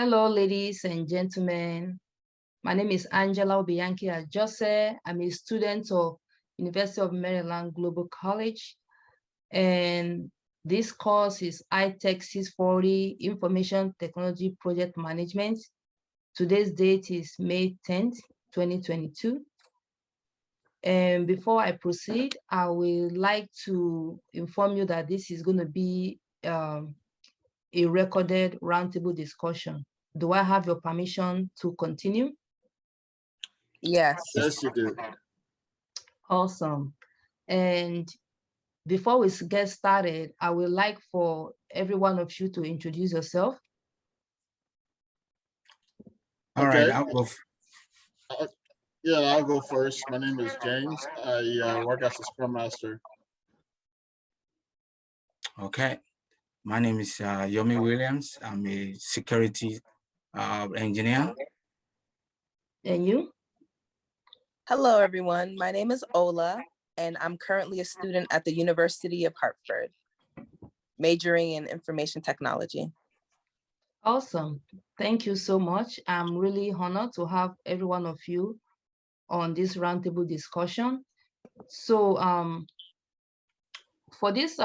Hello, ladies and gentlemen. My name is Angela Obianke Ajose. I'm a student of University of Maryland Global College, and this course is Itec 640 Information Technology Project Management. Today's date is May 10th, 2022. And before I proceed, I would like to inform you that this is going to be a recorded roundtable discussion. Do I have your permission to continue? Yes. Yes, you do. Awesome. And before we get started, I would like for every one of you to introduce yourself. All right, I'll go. Yeah, I'll go first. My name is James. I work as a Scrum Master. Okay. My name is Yomi Williams. I'm a security engineer. And you? Hello, everyone. My name is Ola, and I'm currently a student at the University of Hartford, majoring in information technology. Awesome. Thank you so much. I'm really honored to have every one of you on this roundtable discussion. So for this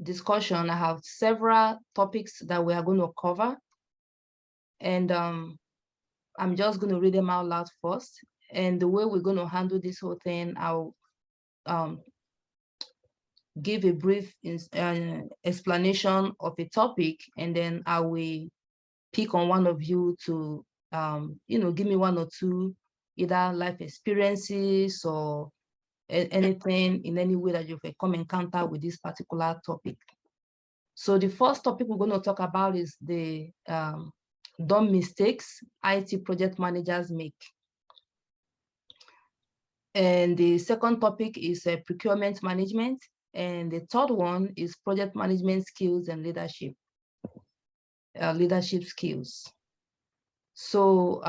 discussion, I have several topics that we are going to cover. And I'm just going to read them out loud first. And the way we're going to handle this whole thing, I'll give a brief explanation of a topic, and then I will pick on one of you to, give me one or two either life experiences or anything in any way that you've come encounter with this particular topic. So the first topic we're going to talk about is the dumb mistakes IT project managers make. And the second topic is procurement management. And the third one is project management skills and leadership skills. So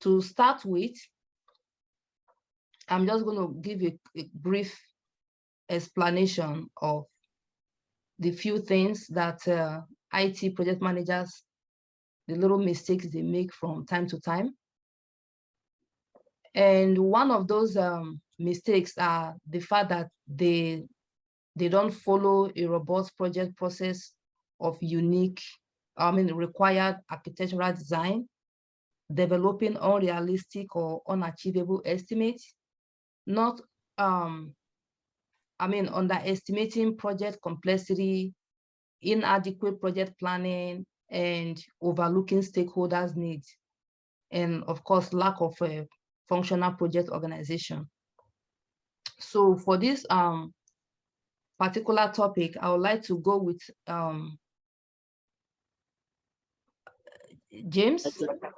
to start with, I'm just going to give a brief explanation of the few things that IT project managers, the little mistakes they make from time to time. And one of those mistakes are the fact that they don't follow a robust project process of required architectural design, developing unrealistic or unachievable estimates, not underestimating project complexity, inadequate project planning, and overlooking stakeholders' needs, and of course, lack of a functional project organization. So for this particular topic, I would like to go with James.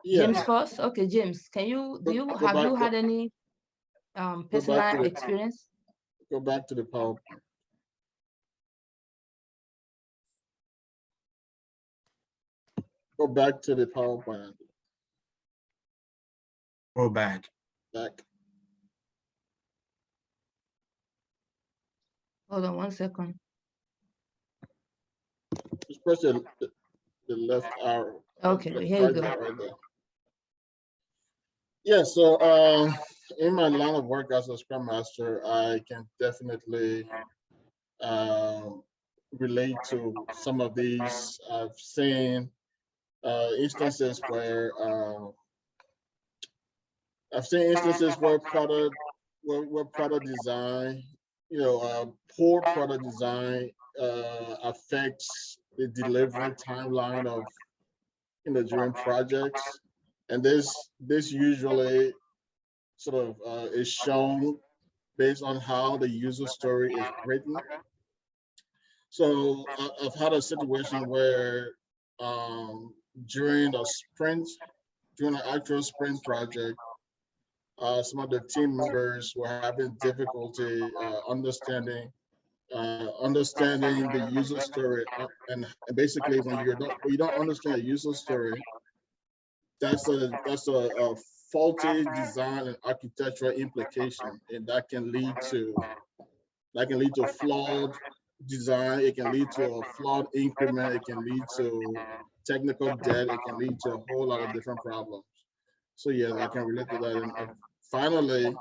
Yeah. James first. Okay, James, have you had any personal experience? Go back to the PowerPoint. Go back to the PowerPoint. Go back. Back. Hold on 1 second. Just press the left arrow. Okay, here you go. Right there. Yeah, so in my line of work as a Scrum Master, I can definitely relate to some of these. I've seen instances where product design, poor product design affects the delivery timeline of during projects, and this usually sort of is shown based on how the user story is written. So I've had a situation where during an actual sprint project, some of the team members were having difficulty understanding the user story, and basically when you don't understand a user story, that's a faulty design and architectural implication, and that can lead to flawed design, it can lead to a flawed increment, it can lead to technical debt, it can lead to a whole lot of different problems. So yes, I can relate to that. And finally,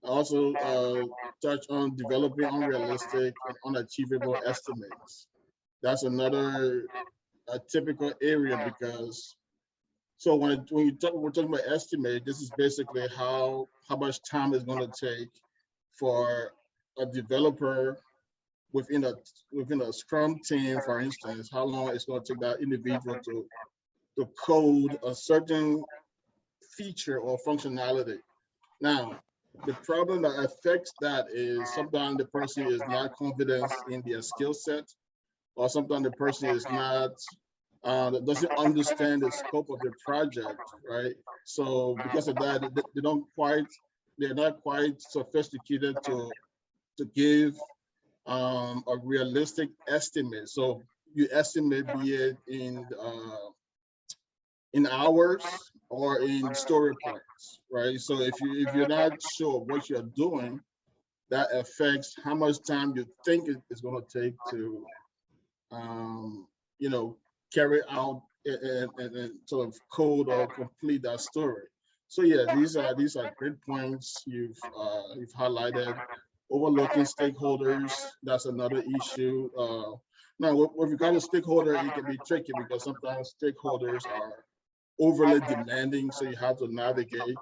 I also touch on developing unrealistic and unachievable estimates. That's another typical area because so we're talking about estimate, this is basically how much time it's going to take for a developer within a Scrum team, for instance, how long it's going to take that individual to code a certain feature or functionality. Now, the problem that affects that is sometimes the person is not confident in their skill set, or sometimes the person is not doesn't understand the scope of the project, right? So because of that, they're not quite sophisticated to give a realistic estimate. So you estimate, be it in hours or in story points, right? So if you're not sure what you're doing, that affects how much time you think it's going to take to you know, carry out and sort of code or complete that story. So yeah, these are great points you've highlighted. Overlooking stakeholders, that's another issue. Now, with regard to stakeholder, it can be tricky because sometimes stakeholders are overly demanding, so you have to navigate,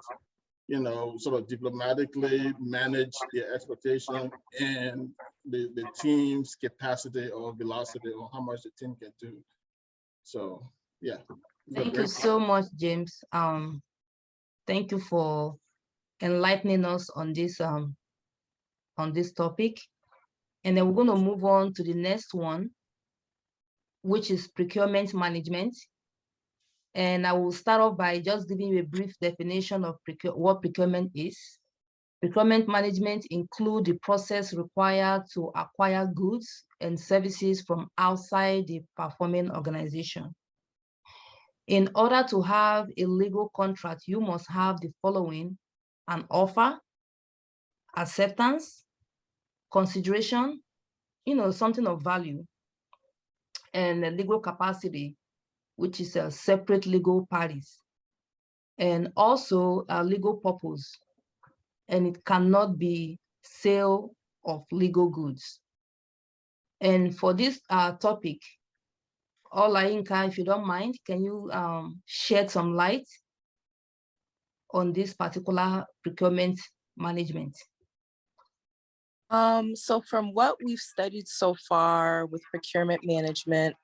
sort of diplomatically manage their expectation and the team's capacity or velocity or how much the team can do. So yeah. Thank you so much, James. Thank you for enlightening us on this topic. And then we're going to move on to the next one, which is procurement management. And I will start off by just giving you a brief definition of what procurement is. Procurement management includes the process required to acquire goods and services from outside the performing organization. In order to have a legal contract, you must have the following: an offer, acceptance, consideration, something of value, and a legal capacity, which is a separate legal parties, and also a legal purpose, and it cannot be sale of legal goods. And for this topic, Olainka, if you don't mind, can you shed some light on this particular procurement management? So from what we've studied so far with procurement management,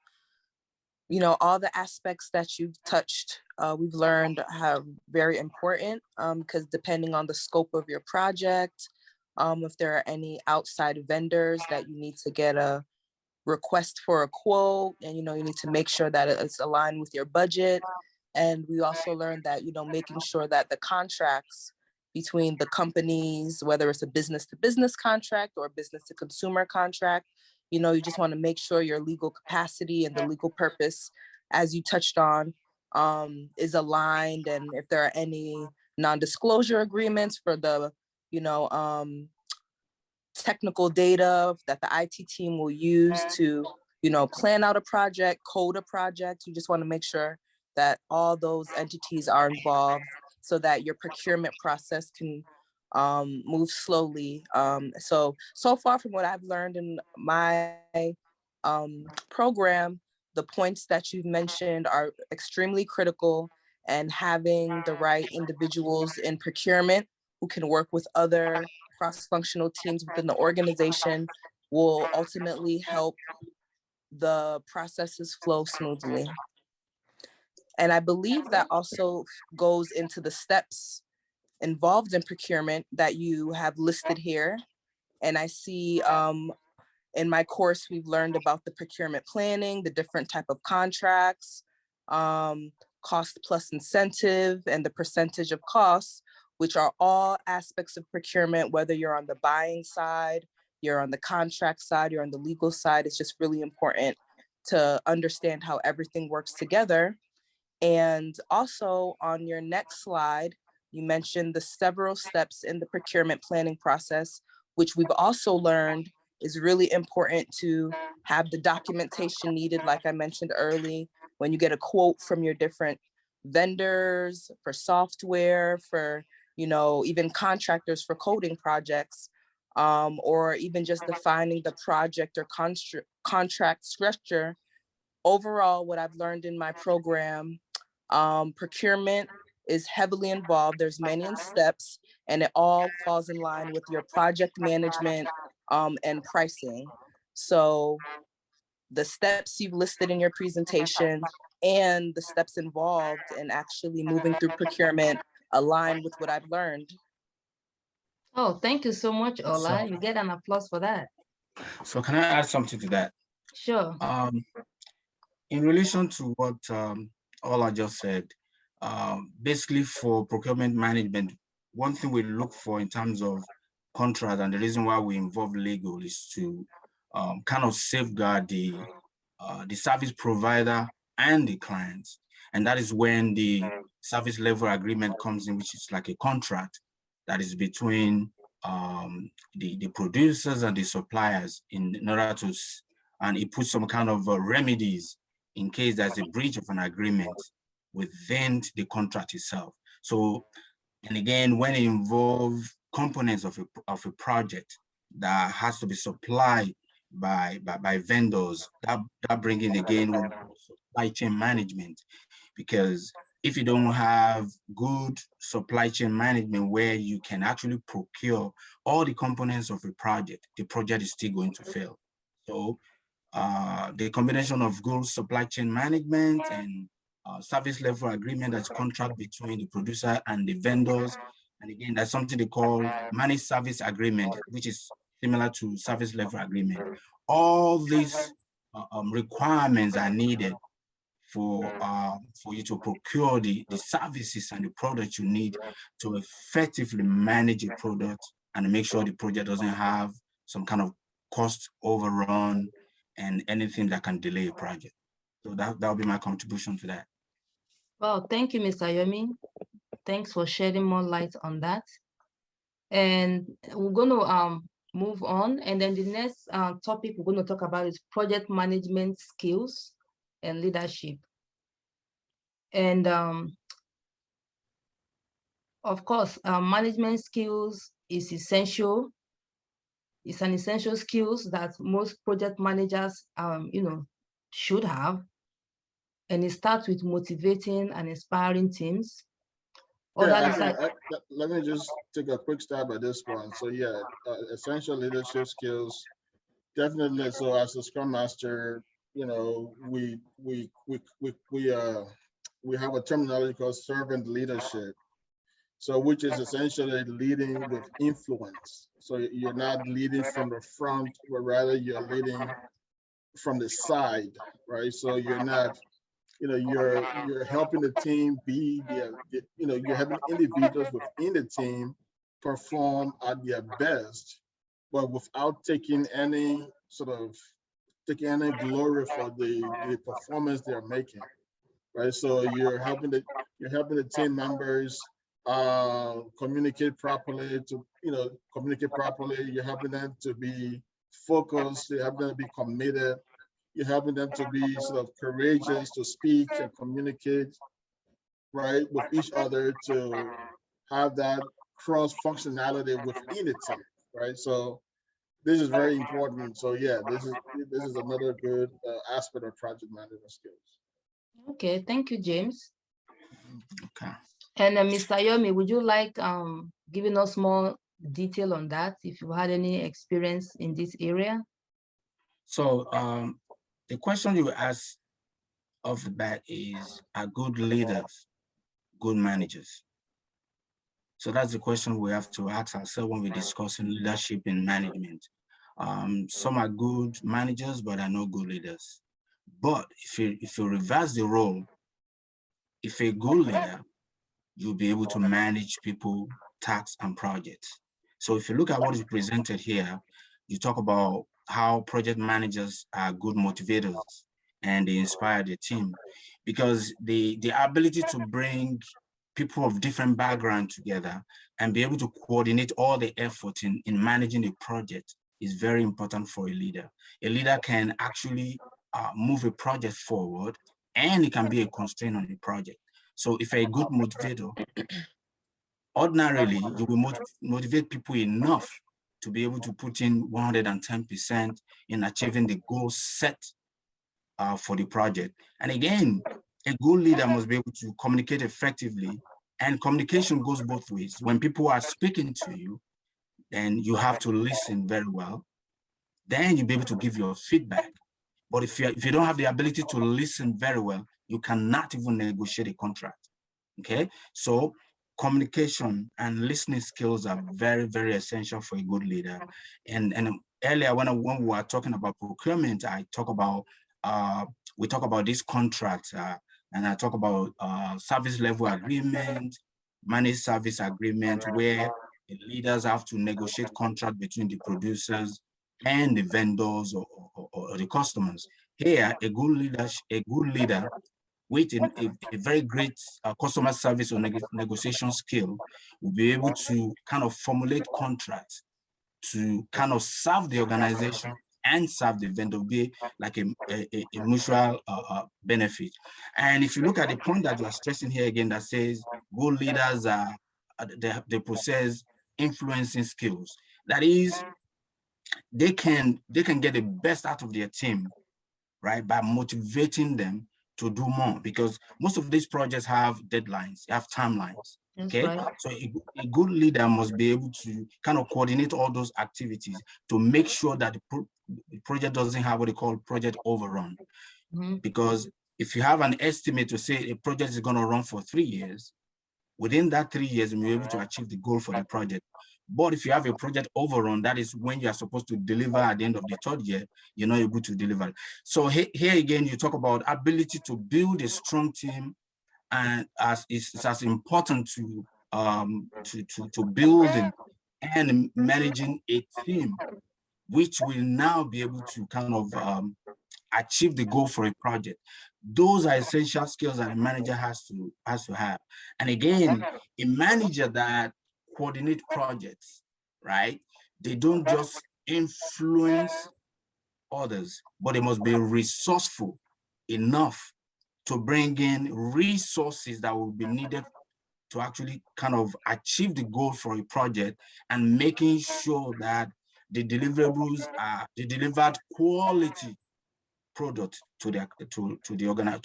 all the aspects that you've touched, we've learned are very important because depending on the scope of your project, if there are any outside vendors that you need to get a request for a quote, and you need to make sure that it's aligned with your budget. And we also learned that making sure that the contracts between the companies, whether it's a business to business contract or business to consumer contract, you just want to make sure your legal capacity and the legal purpose, as you touched on, is aligned. And if there are any non-disclosure agreements for the technical data that the IT team will use to, plan out a project, code a project. You just want to make sure that all those entities are involved so that your procurement process can move slowly. So far from what I've learned in my program, the points that you've mentioned are extremely critical, and having the right individuals in procurement who can work with other cross-functional teams within the organization will ultimately help the processes flow smoothly. And I believe that also goes into the steps involved in procurement that you have listed here. And I see in my course, we've learned about the procurement planning, the different type of contracts, cost plus incentive, and the percentage of costs, which are all aspects of procurement, whether you're on the buying side, you're on the contract side, you're on the legal side. It's just really important to understand how everything works together. And also on your next slide, you mentioned the several steps in the procurement planning process, which we've also learned it's really important to have the documentation needed, like I mentioned early, when you get a quote from your different vendors for software, for, you know, even contractors for coding projects, or even just defining the project or contract structure. Overall, what I've learned in my program, procurement is heavily involved. There's many steps, and it all falls in line with your project management and pricing. So the steps you've listed in your presentation and the steps involved in actually moving through procurement align with what I've learned. Oh, thank you so much, Ola. So, You get an applause for that. so can I add something to that? Sure. In relation to what Ola just said, basically for procurement management, one thing we look for in terms of contract, and the reason why we involve legal, is to kind of safeguard the service provider and the clients. And that is when the service level agreement comes in, which is like a contract that is between the producers and the suppliers in order to, and it puts some kind of remedies in case there's a breach of an agreement within the contract itself. So, and again, when it involves components of a project that has to be supplied by vendors, that bringing again supply chain management, because if you don't have good supply chain management where you can actually procure all the components of a project, the project is still going to fail. So the combination of good supply chain management and service level agreement, that's contract between the producer and the vendors. And again, that's something they call managed service agreement, which is similar to service level agreement. All these requirements are needed for you to procure the services and the products you need to effectively manage a product and make sure the project doesn't have some kind of cost overrun and anything that can delay a project. So that'll be my contribution to that. Well, thank you, Mr. Yomi. Thanks for shedding more light on that. And we're going to move on. And then the next topic we're going to talk about is project management skills and leadership. And of course, management skills is essential. It's an essential skills that most project managers, should have. And it starts with motivating and inspiring teams. Yeah, let me just take a quick stab at this one. So yeah, essential leadership skills, definitely. So as a Scrum Master, you know, we have a terminology called servant leadership. So which is essentially leading with influence. So you're not leading from the front, but rather you're leading from the side, right? So you're not, you know, you're helping the team be you're helping individuals within the team perform at their best, but without taking any glory for the performance they're making, right? So you're helping the team members communicate properly. You're helping them to be focused. You're helping them to be committed. You're helping them to be sort of courageous to speak and communicate, right, with each other, to have that cross functionality within the team, right? So this is very important. So yeah, this is another good aspect of project management skills. Okay, thank you, James. Okay. And Mr. Yomi, would you like giving us more detail on that, if you had any experience in this area? So the question you asked off the bat is, are good leaders good managers? So that's the question we have to ask ourselves when we're discussing leadership and management. Some are good managers, but are not good leaders. But if you reverse the role, if a good leader, you'll be able to manage people, tasks, and projects. So if you look at what is presented here, you talk about how project managers are good motivators and they inspire the team, because the ability to bring people of different backgrounds together and be able to coordinate all the effort in managing a project is very important for a leader. A leader can actually move a project forward, and it can be a constraint on a project. So if you're a good motivator, ordinarily you will motivate people enough to be able to put in 110% in achieving the goals set for the project. And again, a good leader must be able to communicate effectively, and communication goes both ways. When people are speaking to you, then you have to listen very well. Then you'll be able to give your feedback. But if you don't have the ability to listen very well, you cannot even negotiate a contract. Okay, so communication and listening skills are very, very essential for a good leader. And earlier when we were talking about procurement, we talk about this contract, and I talk about service level agreement, managed service agreement, where the leaders have to negotiate contract between the producers and the vendors or the customers. Here, a good leader with a very great customer service or negotiation skill will be able to kind of formulate contracts to kind of serve the organization and serve the vendor, be like a mutual benefit. And if you look at the point that you are stressing here again, that says good leaders they possess influencing skills. That is, they can get the best out of their team, right, by motivating them to do more, because most of these projects have deadlines, have timelines. Okay, right. So a good leader must be able to kind of coordinate all those activities to make sure that the project doesn't have what they call project overrun. Because if you have an estimate to say a project is going to run for 3 years, within that 3 years, you'll be able to achieve the goal for the project. But if you have a project overrun, that is when you are supposed to deliver at the end of the 3rd year, you're not able to deliver. So here again, you talk about ability to build a strong team, and it's as important to building and managing a team, which will now be able to kind of achieve the goal for a project. Those are essential skills that a manager has to have. And again, a manager that coordinate projects, right? They don't just influence others, but they must be resourceful enough to bring in resources that will be needed to actually kind of achieve the goal for a project, and making sure that the deliverables are the delivered quality product to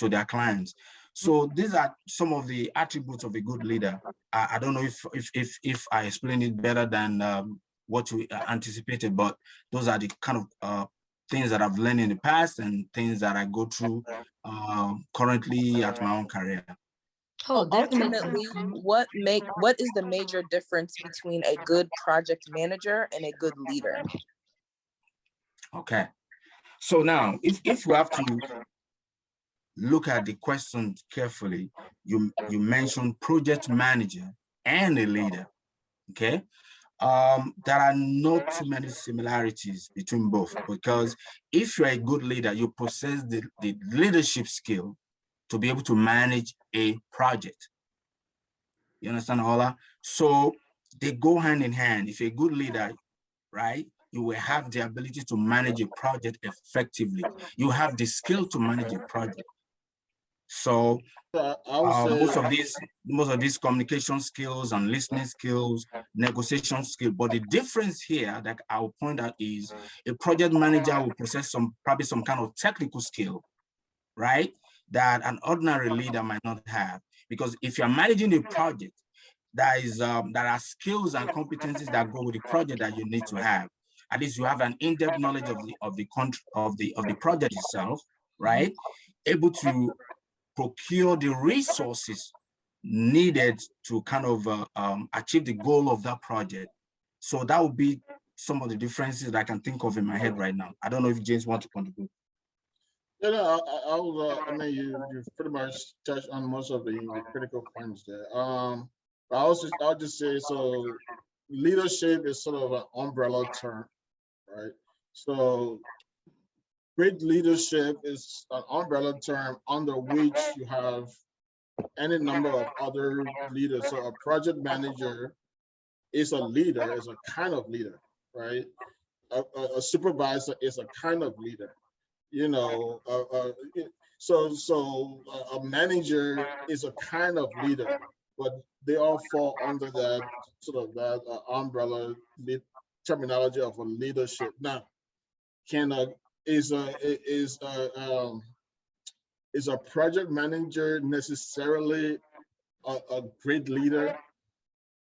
their clients. So these are some of the attributes of a good leader. I don't know if I explained it better than what we anticipated, but those are the kind of things that I've learned in the past and things that I go through currently at my own career. Oh, ultimately, what is the major difference between a good project manager and a good leader? Okay. So now, if we have to look at the question carefully, you mentioned project manager and a leader, okay? There are not too many similarities between both, because if you're a good leader, you possess the leadership skill to be able to manage a project. You understand, Ola? So they go hand in hand. If you're a good leader, right, you will have the ability to manage a project effectively. You have the skill to manage a project. So most of these communication skills and listening skills, negotiation skills, but the difference here that I'll point out is a project manager will possess probably some kind of technical skill, right, that an ordinary leader might not have. Because if you're managing a project, there are skills and competencies that go with the project that you need to have. At least you have an in-depth knowledge of the project itself, right? Able to procure the resources needed to kind of achieve the goal of that project. So that would be some of the differences that I can think of in my head right now. I don't know if James wants to contribute. Yeah, no, I mean, you pretty much touched on most of the critical points there. I'll just say, so leadership is sort of an umbrella term, right? So great leadership is an umbrella term under which you have any number of other leaders. So a project manager is a leader, is a kind of leader, right? a supervisor is a kind of leader, you know. A manager is a kind of leader, but they all fall under that sort of that umbrella terminology of a leadership. Now, can a is a is a is a project manager necessarily a great leader?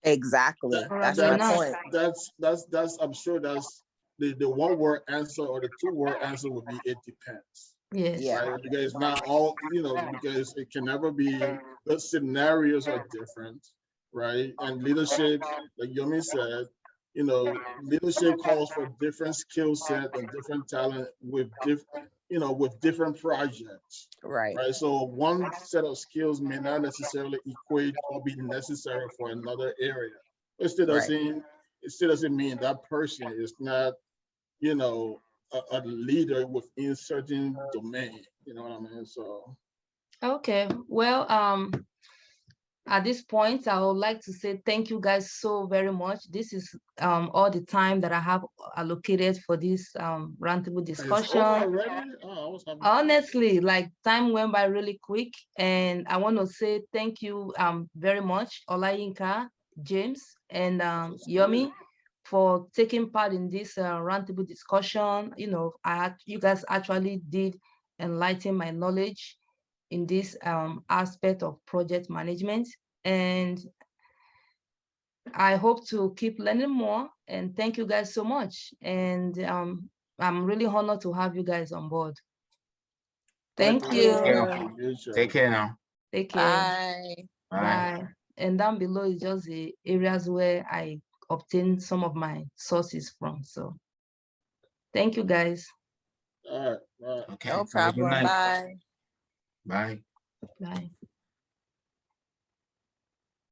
Exactly. That's They're my not. point. That's I'm sure that's the one word answer or the two word answer would be it depends. Yes. Yeah. Right? Because it's not all, you know, because it can never be, the scenarios are different, right? And leadership, like Yomi said, you know, leadership calls for different skill set and different talent with with different projects, Right. right? So one set of skills may not necessarily equate or be necessary for another area. It still Right. doesn't mean that person is not, you know, a leader within certain domain. You know what I mean? So Okay. Well, at this point, I would like to say thank you guys so very much. This is all the time that I have allocated for this roundtable it's discussion. over already. Oh, I was having Honestly, like time went by really quick, and I want to say thank you very much, Olayinka, James, and Yomi, for taking part in this roundtable discussion. You know, you guys actually did enlighten my knowledge in this aspect of project management, and I hope to keep learning more. And thank you guys so much. And I'm really honored to have you guys on board. Thank you. Take care now. Take care. Bye. Bye. And down below is just the areas where I obtain some of my sources from. So thank you guys. all right. Okay. No Have a good problem. night. Bye. Bye. Bye.